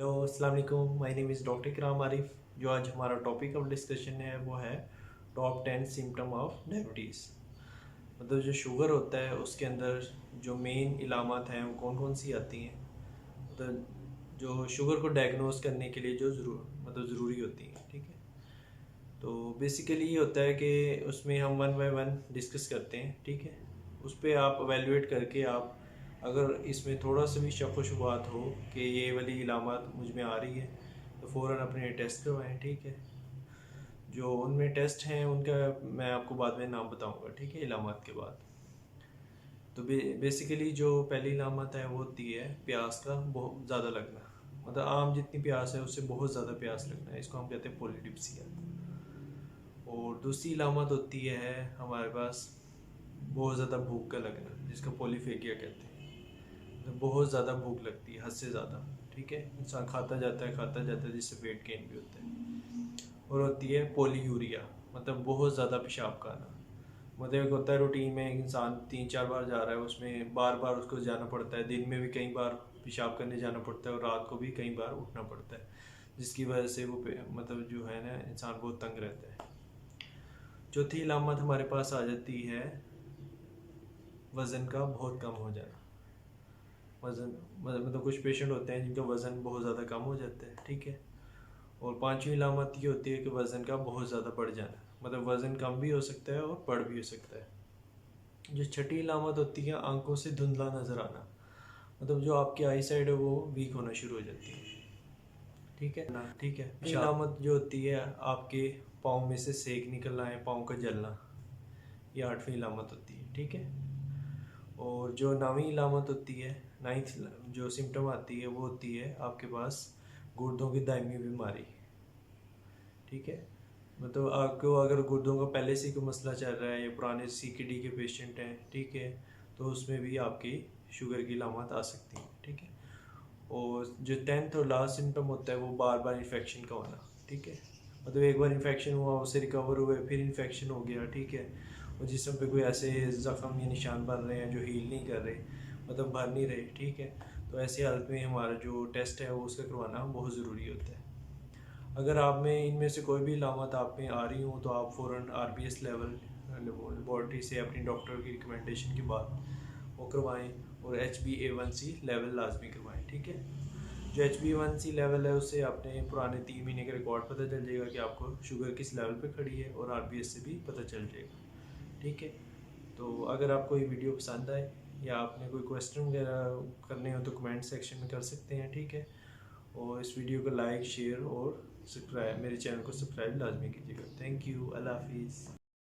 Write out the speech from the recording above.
Hello अस्सलाम वालेकुम, my name is doctor इकराम आरिफ। जो आज हमारा टॉपिक ऑफ डिस्कशन है वो है टॉप 10 सिम्टम ऑफ डायबिटीज़। मतलब जो शुगर होता है उसके अंदर जो मेन इलामात हैं वो कौन कौन सी आती हैं, मतलब जो शुगर को डायग्नोस करने के लिए जो ज़रूरी होती हैं। ठीक है, तो बेसिकली ये होता है कि उसमें हम वन बाय वन डिस्कस करते हैं। ठीक है, उस पर आप एवेलुएट करके आप अगर इसमें थोड़ा सा भी शक व शुबहत हो कि ये वाली इलामत मुझ में आ रही है तो फ़ौरन अपने टेस्ट करवाएं। ठीक है, जो उनमें टेस्ट हैं उनका मैं आपको बाद में नाम बताऊंगा। ठीक है, इलामत के बाद तो बेसिकली जो पहली इलामत है वो होती है प्यास का बहुत ज़्यादा लगना। मतलब आम जितनी प्यास है उससे बहुत ज़्यादा प्यास लगना है, इसको हम कहते हैं पोलिडिप्सिया। और दूसरी इलामत होती है हमारे पास बहुत ज़्यादा भूख का लगना, जिसको पोलीफेगिया कहते हैं। तो बहुत ज़्यादा भूख लगती है, हद से ज़्यादा। ठीक है, इंसान खाता जाता है जिससे वेट गेन भी होता है। और होती है पोलीयूरिया, मतलब बहुत ज़्यादा पेशाब का आना। मतलब एक होता है रूटीन में एक इंसान 3-4 बार जा रहा है, उसमें बार बार उसको जाना पड़ता है, दिन में भी कई बार पेशाब करने जाना पड़ता है और रात को भी कई बार उठना पड़ता है, जिसकी वजह से वो मतलब जो है ना इंसान बहुत तंग रहता है। चौथी इलामत हमारे पास आ जाती है वज़न का बहुत कम हो जाना। वज़न मतलब कुछ पेशेंट होते हैं जिनका वज़न बहुत ज़्यादा कम हो जाता है। ठीक है, और पांचवी इलामत ये होती है कि वज़न का बहुत ज़्यादा बढ़ जाना, मतलब वज़न कम भी हो सकता है और बढ़ भी हो सकता है। जो छठी इलामत होती है आंखों से धुंधला नज़र आना, मतलब जो आपकी आई साइड है वो वीक होना शुरू हो जाती है। ठीक है ना। ठीक है, इलामत जो होती है आपके पाँव में से सेक निकलना है, पाँव का जलना, ये आठवीं इलामत होती है। ठीक है, और जो नवीं इलामत होती है, नाइन्थ जो सिम्टम आती है वो होती है आपके पास गुर्दों की दायमी बीमारी। ठीक है, मतलब आपको अगर गुर्दों का पहले से कोई मसला चल रहा है या पुराने CKD के पेशेंट हैं, ठीक है, तो उसमें भी आपकी शुगर की इलामत आ सकती है। ठीक है, और जो 10th और लास्ट सिम्टम होता है वो बार बार इन्फेक्शन का होना। ठीक है, मतलब एक बार इन्फेक्शन हुआ, उससे रिकवर हुए, फिर इन्फेक्शन हो गया। ठीक है, और जिसम पे कोई ऐसे ज़ख्म या निशान बन रहे हैं जो हील नहीं कर रहे, मतलब भर नहीं रहे। ठीक है, तो ऐसी हालत में हमारा जो टेस्ट है वो उसका करवाना बहुत ज़रूरी होता है। अगर आप में इनमें से कोई भी इलामत आप में आ रही हो तो आप फ़ौरन RBS लेवल लेबॉर्ट्री से अपनी डॉक्टर की रिकमेंडेशन के बाद वो करवाएं, और HbA1c लेवल लाजमी करवाएं। ठीक है, जो HbA1c लेवल है उससे आपने पुराने 3 महीने के रिकॉर्ड पता चल जाएगा कि आपको शुगर किस लेवल पे खड़ी है, और RBS से भी पता चल जाएगा। ठीक है, तो अगर आपको ये वीडियो पसंद आए या आपने कोई क्वेश्चन वगैरह करने हो तो कमेंट सेक्शन में कर सकते हैं। ठीक है, और इस वीडियो को लाइक शेयर और सब्सक्राइब, मेरे चैनल को सब्सक्राइब लाजमी कीजिएगा। थैंक यू, अल्लाह हाफिज़।